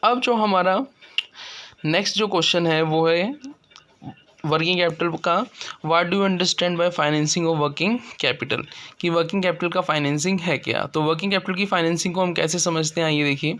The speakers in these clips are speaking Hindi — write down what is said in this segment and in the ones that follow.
अब जो हमारा नेक्स्ट जो क्वेश्चन है वो है वर्किंग कैपिटल का। What do you understand by financing of working capital, कि वर्किंग कैपिटल का फाइनेंसिंग है क्या। तो वर्किंग कैपिटल की फाइनेंसिंग को हम कैसे समझते हैं, आइए देखिए।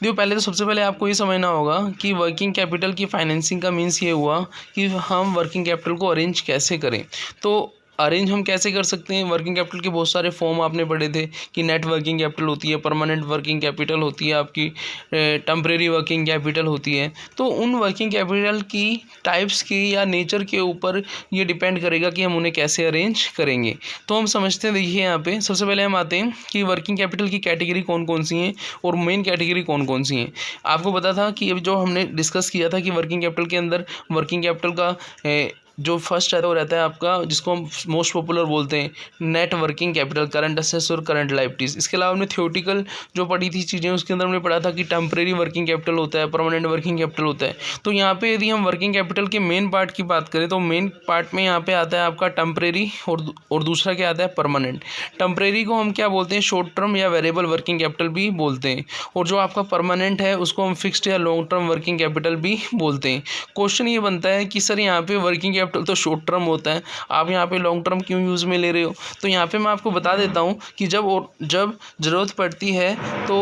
देखो पहले तो सबसे पहले आपको ये समझना होगा कि वर्किंग कैपिटल की फाइनेंसिंग का मीन्स ये हुआ कि हम वर्किंग कैपिटल को अरेंज कैसे करें। तो अरेंज हम कैसे कर सकते हैं, वर्किंग कैपिटल के बहुत सारे फॉर्म आपने पढ़े थे कि नेट वर्किंग कैपिटल होती है, परमानेंट वर्किंग कैपिटल होती है, आपकी टेम्परेरी वर्किंग कैपिटल होती है। तो उन वर्किंग कैपिटल की टाइप्स की या नेचर के ऊपर ये डिपेंड करेगा कि हम उन्हें कैसे अरेंज करेंगे। तो हम समझते हैं, देखिए यहाँ पे सबसे पहले हम आते हैं कि वर्किंग कैपिटल की कैटेगरी कौन कौन सी हैं और मेन कैटेगरी कौन कौन सी हैं। आपको पता था कि अभी जो हमने डिस्कस किया था कि वर्किंग कैपिटल के अंदर वर्किंग कैपिटल का जो फर्स्ट रहता है वो रहता है आपका, जिसको हम मोस्ट पॉपुलर बोलते हैं net working capital, current assets और करंट लायबिलिटीज। इसके अलावा हमने थ्योरेटिकल जो पढ़ी थी चीज़ें, उसके अंदर हमने पढ़ा था कि टेम्परेरी वर्किंग कैपिटल होता है, परमानेंट वर्किंग कैपिटल होता है। तो यहाँ पे यदि हम वर्किंग कैपिटल के मेन पार्ट की बात करें तो मेन पार्ट में यहाँ पे आता है आपका टेम्परेरी और दूसरा क्या आता है, परमानेंट। टेम्परेरी को हम क्या बोलते हैं, शॉर्ट टर्म या वेरिएबल वर्किंग कैपिटल भी बोलते हैं, और जो आपका परमानेंट है उसको हम फिक्स्ड या लॉन्ग टर्म वर्किंग कैपिटल भी बोलते हैं। क्वेश्चन ये बनता है कि सर यहाँ पे वर्किंग कैपिटल तो शॉर्ट टर्म होता है, आप यहाँ पे लॉन्ग टर्म क्यों यूज़ में ले रहे हो। तो यहाँ पे मैं आपको बता देता हूँ कि जब ज़रूरत पड़ती है तो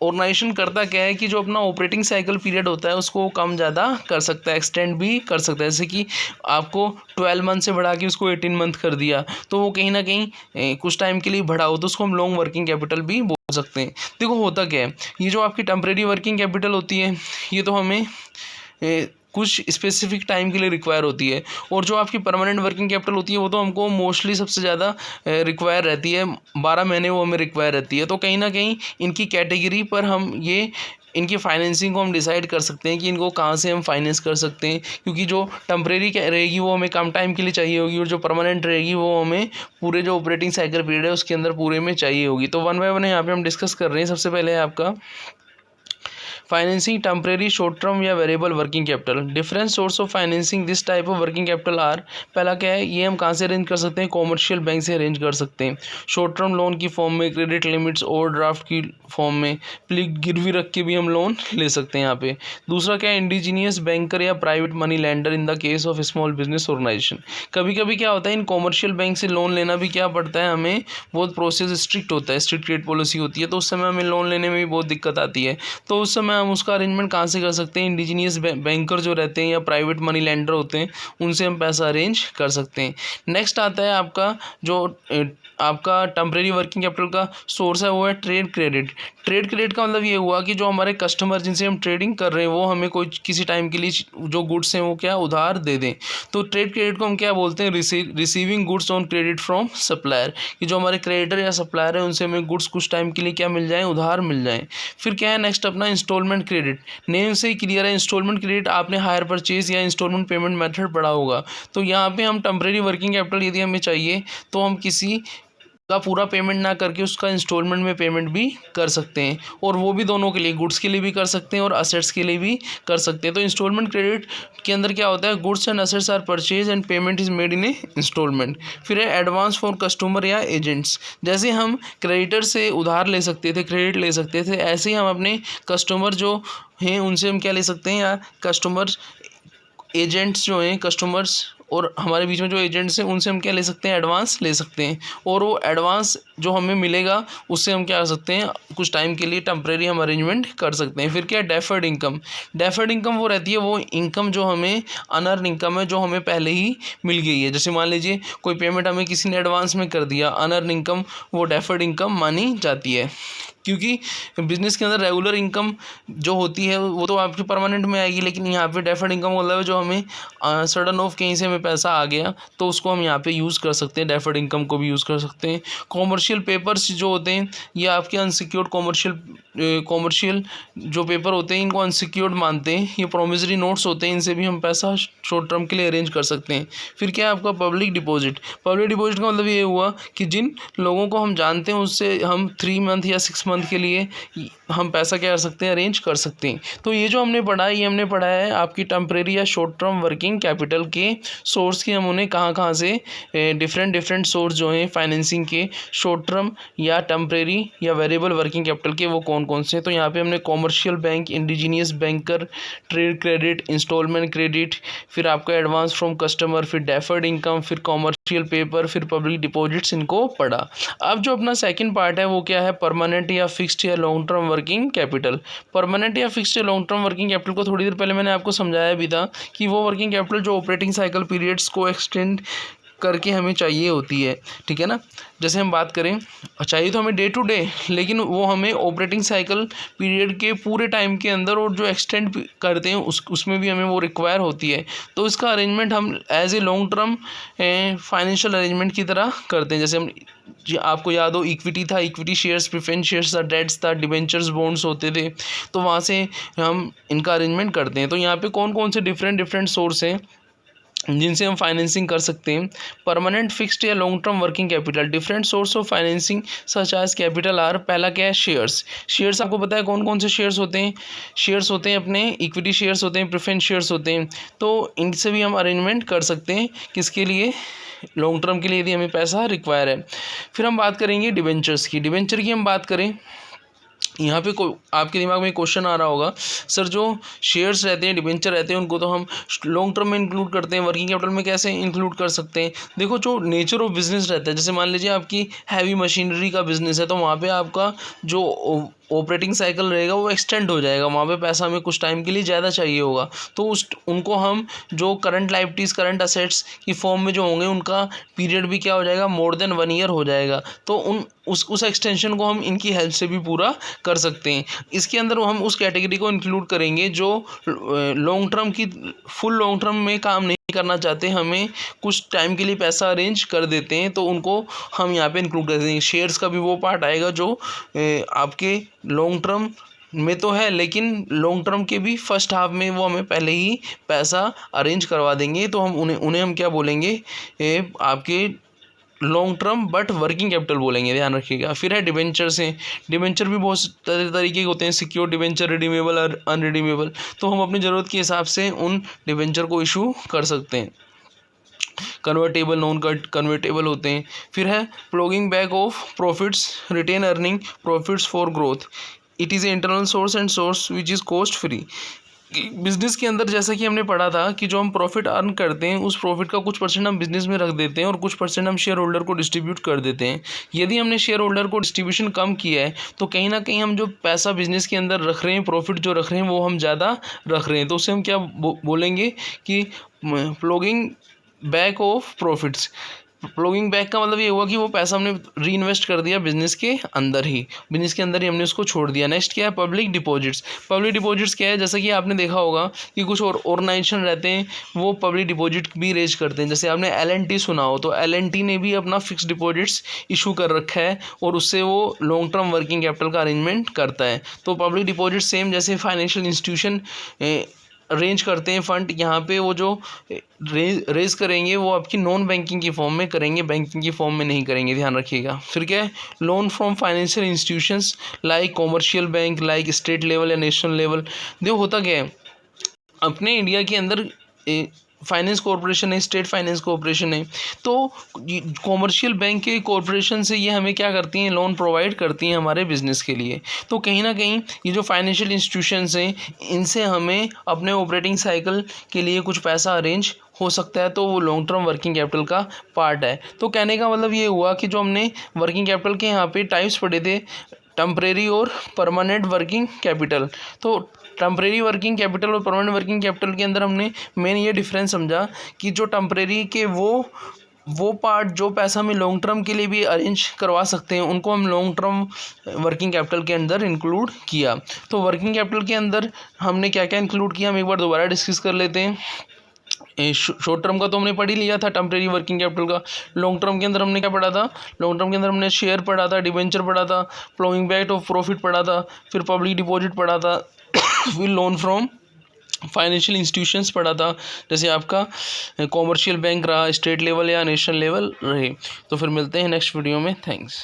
ऑर्गेनाइजेशन करता क्या है कि जो अपना ऑपरेटिंग साइकिल पीरियड होता है उसको कम ज़्यादा कर सकता है, एक्सटेंड भी कर सकता है। जैसे कि आपको 12 मंथ से बढ़ा के उसको 18 मंथ कर दिया, तो वो कहीं ना कहीं कुछ टाइम के लिए बढ़ा हो तो उसको हम लॉन्ग वर्किंग कैपिटल भी बोल सकते हैं। देखो होता क्या है, ये जो आपकी टेम्परेरी वर्किंग कैपिटल होती है ये तो हमें कुछ स्पेसिफिक टाइम के लिए रिक्वायर होती है, और जो आपकी परमानेंट वर्किंग कैपिटल होती है वो तो हमको मोस्टली सबसे ज़्यादा रिक्वायर रहती है, 12 महीने वो हमें रिक्वायर रहती है। तो कहीं ना कहीं इनकी कैटेगरी पर हम ये इनकी फाइनेंसिंग को हम डिसाइड कर सकते हैं कि इनको कहाँ से हम फाइनेंस कर सकते हैं, क्योंकि जो टेम्परेरी रहेगी वो हमें कम टाइम के लिए चाहिए होगी, और जो परमानेंट रहेगी वो हमें पूरे जो ऑपरेटिंग साइकिल पीरियड है उसके अंदर पूरे में चाहिए होगी। तो वन बाय वन यहाँ पे हम डिस्कस कर रहे हैं। सबसे पहले है आपका फाइनेंसिंग टेम्परेरी, शॉर्ट टर्म या variable working capital. Different source of financing this type of working capital are. पहला क्या है, ये हम कहाँ से अरेंज कर सकते हैं, कॉमर्शियल बैंक से अरेंज कर सकते हैं, शॉर्ट टर्म लोन की फॉर्म में, क्रेडिट लिमिट्स और ड्राफ्ट की फॉर्म में, गिरवी रख के भी हम लोन ले सकते हैं यहाँ पे। दूसरा क्या है, इंडिजीनियस बैंकर या private money lender in the case of small business organisation. कभी कभी क्या होता है, इन कॉमर्शियल बैंक से लोन लेना भी क्या पड़ता है, हमें बहुत प्रोसेस स्ट्रिक्ट होता है, स्ट्रिक्ट क्रेडिट पॉलिसी होती है, तो उस समय हमें लोन लेने में भी बहुत दिक्कत आती है। तो उस समय हम उसका अरेंजमेंट कहाँ से कर सकते हैं, इंडिजीनियस बैंकर जो रहते हैं या प्राइवेट मनी लैंडर होते हैं उनसे हम पैसा अरेंज कर सकते हैं। नेक्स्ट आता है आपका जो आपका टेम्परेरी वर्किंग कैपिटल का सोर्स है वो है ट्रेड क्रेडिट। ट्रेड क्रेडिट का मतलब ये हुआ कि जो हमारे कस्टमर जिनसे हम ट्रेडिंग कर रहे हैं वो हमें कोई किसी टाइम के लिए जो गुड्स हैं वो क्या उधार दे दें। तो ट्रेड क्रेडिट को हम क्या बोलते हैं, receiving goods on credit from supplier, कि जो हमारे क्रेडिटर या सप्लायर है उनसे हमें गुड्स कुछ टाइम के लिए क्या मिल जाए, उधार मिल जाए। फिर क्या है नेक्स्ट अपना इंस्टॉलमेंट क्रेडिट। नेम से ही क्लियर है, इंस्टॉलमेंट क्रेडिट आपने हायर परचेज या इंस्टॉलमेंट पेमेंट मेथड पढ़ा होगा। तो यहाँ पे हम टेम्परेरी वर्किंग कैपिटल यदि हमें चाहिए तो हम किसी का पूरा पेमेंट ना करके उसका इंस्टॉलमेंट में पेमेंट भी कर सकते हैं, और वो भी दोनों के लिए, गुड्स के लिए भी कर सकते हैं और असेट्स के लिए भी कर सकते हैं। तो इंस्टॉलमेंट क्रेडिट के अंदर क्या होता है, goods and assets are purchase and payment is made in a instalment. फिर है एडवांस फॉर कस्टमर या एजेंट्स। जैसे हम क्रेडिटर से उधार ले सकते थे, क्रेडिट ले सकते थे, ऐसे ही हम अपने कस्टमर जो हैं उनसे हम क्या ले सकते हैं, या कस्टमर एजेंट्स जो हैं, कस्टमर्स और हमारे बीच में जो एजेंट्स हैं उनसे हम क्या ले सकते हैं, एडवांस ले सकते हैं, और वो एडवांस जो हमें मिलेगा उससे हम क्या कर सकते हैं, कुछ टाइम के लिए टेम्परेरी हम अरेंजमेंट कर सकते हैं। फिर क्या है डेफर्ड इनकम। डेफर्ड इनकम वो रहती है, वो इनकम जो हमें अनअर्न इनकम है, जो हमें पहले ही मिल गई है। जैसे मान लीजिए कोई पेमेंट हमें किसी ने एडवांस में कर दिया, अनअर्न इनकम, वो डेफर्ड इनकम मानी जाती है। क्योंकि बिजनेस के अंदर रेगुलर इनकम जो होती है वो तो आपकी परमानेंट में आएगी, लेकिन यहाँ पे डेफर्ड इनकम मतलब है जो हमें सडन ऑफ कहीं से हमें पैसा आ गया तो उसको हम यहाँ पे यूज़ कर सकते हैं, डेफर्ड इनकम को भी यूज़ कर सकते हैं। कॉमर्शियल पेपर्स जो होते हैं ये आपके अनसिक्योर्ड कॉमर्शियल जो पेपर होते हैं इनको अनसिक्योर्ड मानते हैं, ये प्रोमिसरी नोट्स होते हैं, इनसे भी हम पैसा शॉर्ट टर्म के लिए अरेंज कर सकते हैं। फिर क्या है आपका पब्लिक डिपॉजिट। पब्लिक डिपॉजिट का मतलब ये हुआ कि जिन लोगों को हम जानते हैं उससे हम 3 मंथ या 6 मंथ के लिए हम पैसा क्या कर सकते हैं, अरेंज कर सकते हैं। तो ये जो हमने पढ़ा है ये हमने पढ़ा है आपकी टेम्परेरी या शॉर्ट टर्म वर्किंग कैपिटल के सोर्स की, हम उन्हें कहाँ से डिफरेंट सोर्स जो हैं फाइनेंसिंग के, शॉर्ट शॉर्ट टर्म या टेम्परेरी या वेरिएबल वर्किंग कैपिटल के वो कौन कौन से हैं। तो यहाँ पे हमने commercial bank, indigenous banker, trade credit, instalment credit, फिर आपका एडवांस फ्रॉम कस्टमर, फिर डेफर्ड इनकम, फिर कॉमर्शियल पेपर, फिर पब्लिक डिपॉजिट्स, इनको पढ़ा। अब जो अपना सेकंड पार्ट है वो क्या है, परमानेंट या फिक्स्ड या long term working capital. Permanent या फिक्स्ड या लॉन्ग टर्म वर्किंग कैपिटल को थोड़ी देर पहले मैंने आपको समझाया भी था कि वो वर्किंग कैपिटल जो ऑपरेटिंग साइकिल पीरियड्स को एक्सटेंड करके हमें चाहिए होती है, ठीक है ना। जैसे हम बात करें, चाहिए तो हमें डे टू डे, लेकिन वो हमें ऑपरेटिंग साइकिल पीरियड के पूरे टाइम के अंदर और जो एक्सटेंड करते हैं उसमें भी हमें वो रिक्वायर होती है। तो इसका अरेंजमेंट हम as a long term financial arrangement की तरह करते हैं। जैसे हम आपको याद हो, इक्विटी था, इक्विटी शेयर्स, प्रेफरेंस शेयर्स था, डेट्स था, डिबेंचर्स, बॉन्ड्स होते थे, तो वहाँ से हम इनका अरेंजमेंट करते हैं। तो यहाँ पे कौन कौन से डिफरेंट सोर्स हैं जिनसे हम फाइनेंसिंग कर सकते हैं। परमानेंट, फिक्स्ड या long term working capital, different source of financing such as capital are. पहला क्या है, शेयर्स। शेयर्स आपको पता है कौन कौन से शेयर्स होते हैं। शेयर्स होते हैं अपने इक्विटी शेयर्स होते हैं, प्रेफरेंस शेयर्स होते हैं, तो इनसे भी हम अरेंजमेंट कर सकते हैं। किसके लिए, लॉन्ग टर्म के लिए, यदि हमें पैसा रिक्वायर है। फिर हम बात करेंगे डिबेंचर्स की। डिबेंचर की हम बात करें, यहाँ पे आपके दिमाग में क्वेश्चन आ रहा होगा, सर जो शेयर्स रहते हैं, डिबेंचर रहते हैं, उनको तो हम लॉन्ग टर्म में इंक्लूड करते हैं, वर्किंग कैपिटल में कैसे इंक्लूड कर सकते हैं। देखो, जो नेचर ऑफ बिजनेस रहता है, जैसे मान लीजिए आपकी हैवी मशीनरी का बिजनेस है, तो वहाँ पे आपका जो ऑपरेटिंग साइकिल रहेगा वो एक्सटेंड हो जाएगा, वहाँ पे पैसा हमें कुछ टाइम के लिए ज़्यादा चाहिए होगा, तो उनको हम जो करंट लाइबिलिटीज़, करंट असेट्स की फॉर्म में जो होंगे, उनका पीरियड भी क्या हो जाएगा, मोर देन 1 ईयर हो जाएगा। तो उस एक्सटेंशन को हम इनकी हेल्प से भी पूरा कर सकते हैं। इसके अंदर हम उस कैटेगरी को इंक्लूड करेंगे जो लॉन्ग टर्म की, फुल लॉन्ग टर्म में काम नहीं करना चाहते, हमें कुछ टाइम के लिए पैसा अरेंज कर देते हैं, तो उनको हम यहाँ पे इंक्लूड कर देंगे। शेयर्स का भी वो पार्ट आएगा जो आपके लॉन्ग टर्म में तो है, लेकिन लॉन्ग टर्म के भी फर्स्ट हाफ में वो हमें पहले ही पैसा अरेंज करवा देंगे, तो हम उन्हें हम क्या बोलेंगे, आपके long term but working capital बोलेंगे, ध्यान रखिएगा। फिर है डिबेंचर्स हैं। डिबेंचर भी बहुत तरीके के होते हैं, सिक्योर डिबेंचर, रिडीमेबल और अनरिडीमेबल, तो हम अपनी ज़रूरत के हिसाब से उन डिबेंचर को इशू कर सकते हैं। कन्वर्टेबल, नॉन कन्वर्टेबल होते हैं। फिर है ploughing back of profits, retain earning profits for growth, it is a internal source and source which is cost free. Business के अंदर जैसा कि हमने पढ़ा था कि जो हम प्रॉफिट अर्न करते हैं, उस प्रॉफिट का कुछ परसेंट हम बिजनेस में रख देते हैं और कुछ परसेंट हम शेयर होल्डर को डिस्ट्रीब्यूट कर देते हैं। यदि हमने शेयर होल्डर को डिस्ट्रीब्यूशन कम किया है, तो कहीं ना कहीं हम जो पैसा बिजनेस के अंदर रख रहे हैं, प्रॉफिट जो रख रहे हैं, वो हम ज़्यादा रख रहे हैं, तो उसे हम क्या बोलेंगे कि plogging back of profits. Plogging back का मतलब ये हुआ कि वो पैसा हमने री इन्वेस्ट कर दिया बिजनेस के अंदर ही, हमने उसको छोड़ दिया। नेक्स्ट क्या है, पब्लिक डिपॉजिट्स। पब्लिक डिपॉजिट्स क्या है, जैसा कि आपने देखा होगा कि कुछ और ऑर्गेनाइजेशन रहते हैं, वो पब्लिक डिपॉजिट भी रेज करते हैं। जैसे आपने L&T सुना हो, तो L&T ने भी अपना फिक्स डिपॉजिट्स इशू कर रखा है और उससे वो लॉन्ग टर्म वर्किंग कैपिटल का अरेंजमेंट करता है। तो पब्लिक डिपॉजिट सेम जैसे फाइनेंशियल इंस्टीट्यूशन अरेंज करते हैं फंड, यहाँ पे वो जो रेज करेंगे वो आपकी नॉन बैंकिंग की फॉर्म में करेंगे, बैंकिंग की फॉर्म में नहीं करेंगे, ध्यान रखिएगा। फिर क्या है, loan from financial institutions like commercial bank, like state level या नेशनल लेवल। देखो होता क्या है, अपने इंडिया के अंदर फाइनेंस कॉरपोरेशन है, स्टेट फाइनेंस कॉरपोरेशन है, तो कॉमर्शियल बैंक के कॉरपोरेशन से ये हमें क्या करती हैं, लोन प्रोवाइड करती हैं हमारे बिजनेस के लिए। तो कहीं ना कहीं ये जो फाइनेंशियल इंस्टीट्यूशंस हैं, इनसे हमें अपने ऑपरेटिंग साइकिल के लिए कुछ पैसा अरेंज हो सकता है, तो वो लॉन्ग टर्म वर्किंग कैपिटल का पार्ट है। तो कहने का मतलब ये हुआ कि जो हमने वर्किंग कैपिटल के यहाँ पे टाइप्स पढ़े थे, टेम्परेरी और परमानेंट वर्किंग कैपिटल, तो टेम्परेरी वर्किंग कैपिटल और परमानेंट वर्किंग कैपिटल के अंदर हमने मेन ये डिफरेंस समझा कि जो टेम्परेरी के वो पार्ट जो पैसा हमें लॉन्ग टर्म के लिए भी अरेंज करवा सकते हैं, उनको हम लॉन्ग टर्म वर्किंग कैपिटल के अंदर इंक्लूड किया। तो वर्किंग कैपिटल के अंदर हमने क्या क्या इंक्लूड किया, हम एक बार दोबारा डिस्कस कर लेते हैं। शॉर्ट टर्म का तो हमने पढ़ ही लिया था, टेम्परेरी वर्किंग कैपिटल का। लॉन्ग टर्म के अंदर हमने क्या पढ़ा था, लॉन्ग टर्म के अंदर हमने शेयर पढ़ा था, डिबेंचर पढ़ा था, प्लॉगिंग बैक ऑफ प्रॉफिट पढ़ा था, फिर पब्लिक डिपॉजिट पढ़ा था, फिर लोन फ्रॉम फाइनेंशियल इंस्टीट्यूशंस पढ़ा था, जैसे आपका कॉमर्शियल बैंक रहा, स्टेट लेवल या नेशनल लेवल रहे। तो फिर मिलते हैं नेक्स्ट वीडियो में, थैंक्स।